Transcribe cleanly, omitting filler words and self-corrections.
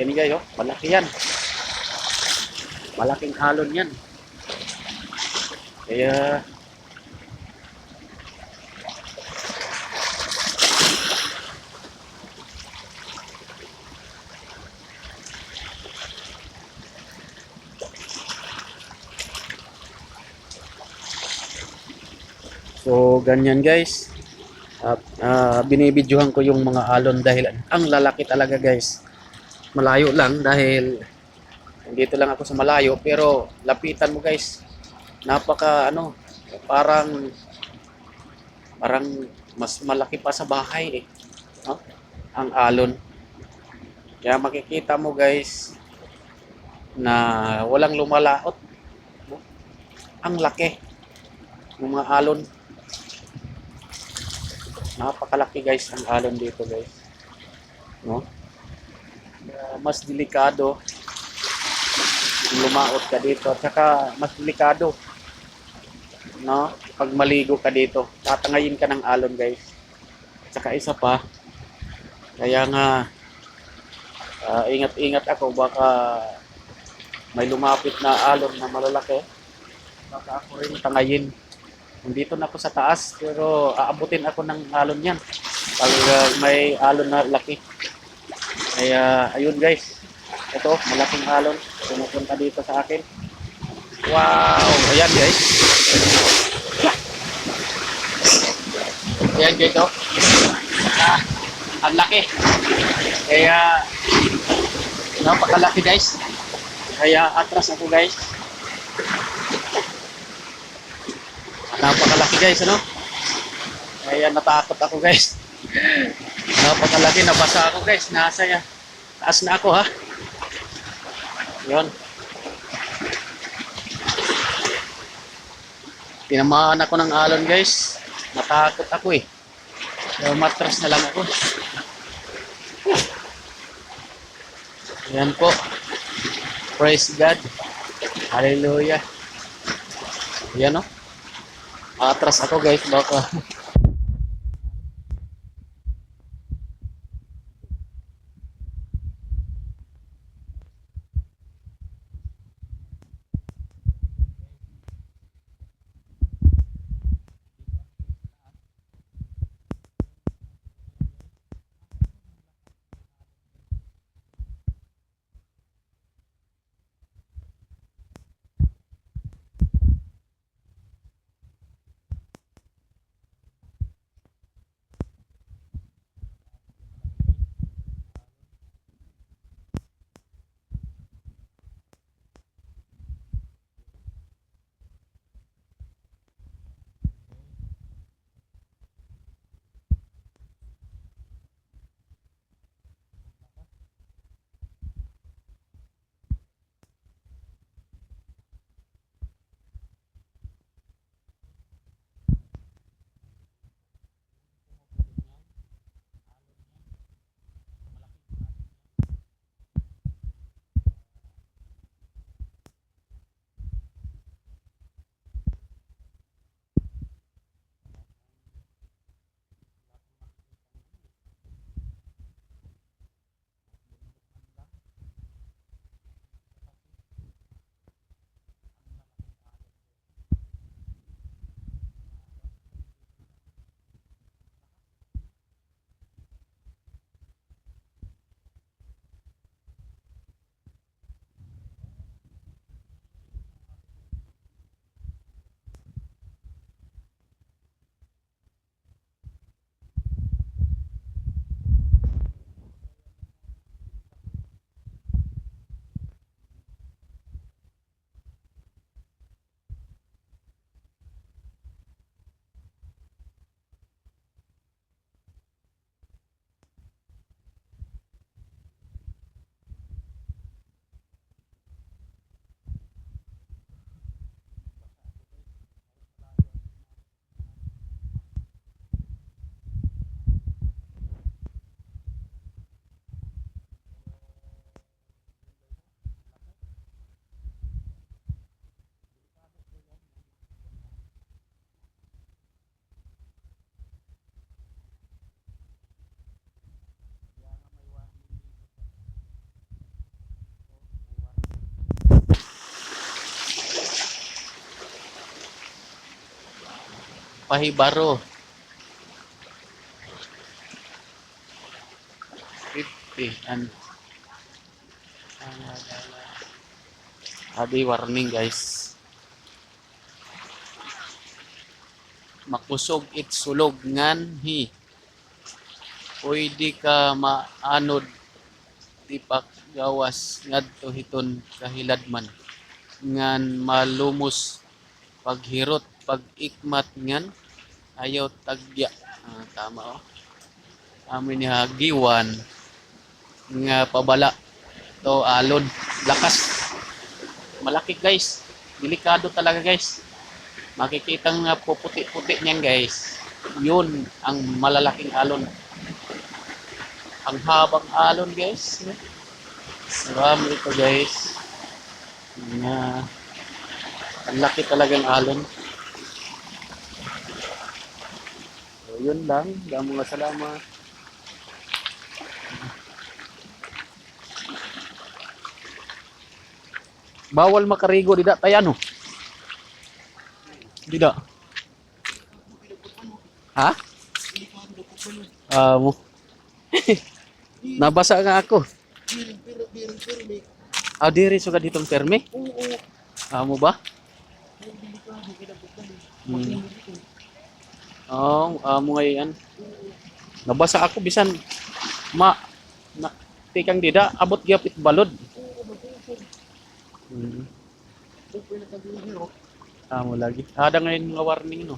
Yan guys, oh, malaki yan. Malaking alon yan. Kaya, so ganyan guys. Binibidyohan ko yung mga alon dahil ang lalaki talaga guys. Malayo lang dahil dito lang ako sa malayo, pero lapitan mo guys. Napaka ano, parang parang mas malaki pa sa bahay eh, no? Ang alon. Kaya makikita mo guys na walang lumalaot, no? Ang laki ng mga alon. Napakalaki guys ang alon dito guys, no? Mas delikado kung lumaot ka dito, at saka mas delikado, no, pag maligo ka dito, tatangayin ka ng alon guys. At saka isa pa, kaya nga ingat-ingat ako, baka may lumapit na alon na malalaki, baka ako rin tangayin. Nandito na ako sa taas, pero aabutin ako ng alon yan pag may alon na laki. Kaya ayun guys, ito malaking alon pumupunta dito sa akin. Wow, ayan guys, ayan guys, oh. Ang laki. Kaya napakalaki guys, kaya atras ako guys. Napakalaki guys, ano? Kaya natakot ako guys. Napakalaki, nabasa ako guys. Nasa ya. Taas na ako ha. Yun. Tinamaan ako ng alon guys. Natakot ako eh. Kaya matras na lang ako. Ayan po. Praise God. Hallelujah. Ayan o. Atras ako guys, baka pahibaro. 50 and abi warning guys. Makusog it sulog ngan hi. Pwede ka maanod tipak gawas ngadto hiton kahiladman ngan malumos paghirot pag-ikmat ngan ayaw tagya. Tama oh. Amin ni hagiwan nga pabala to alon lakas malaki guys, delikado talaga guys. Makikita nga puputi-puti niyan guys, yun ang malalaking alon, ang habang alon guys. Marami ito guys nga ang laki talagang alon. So, yun lang, mga salamat. Bawal makarigo dida tayano. Dida. Ha? Mo. Nabasa nga ako. Diri sugad ditong perme. Mo ba? Mo ngayon. Nabasa ako bisan na tikang dida abot gyapit balod. Mo lagi. Ada ngayon nga warning no.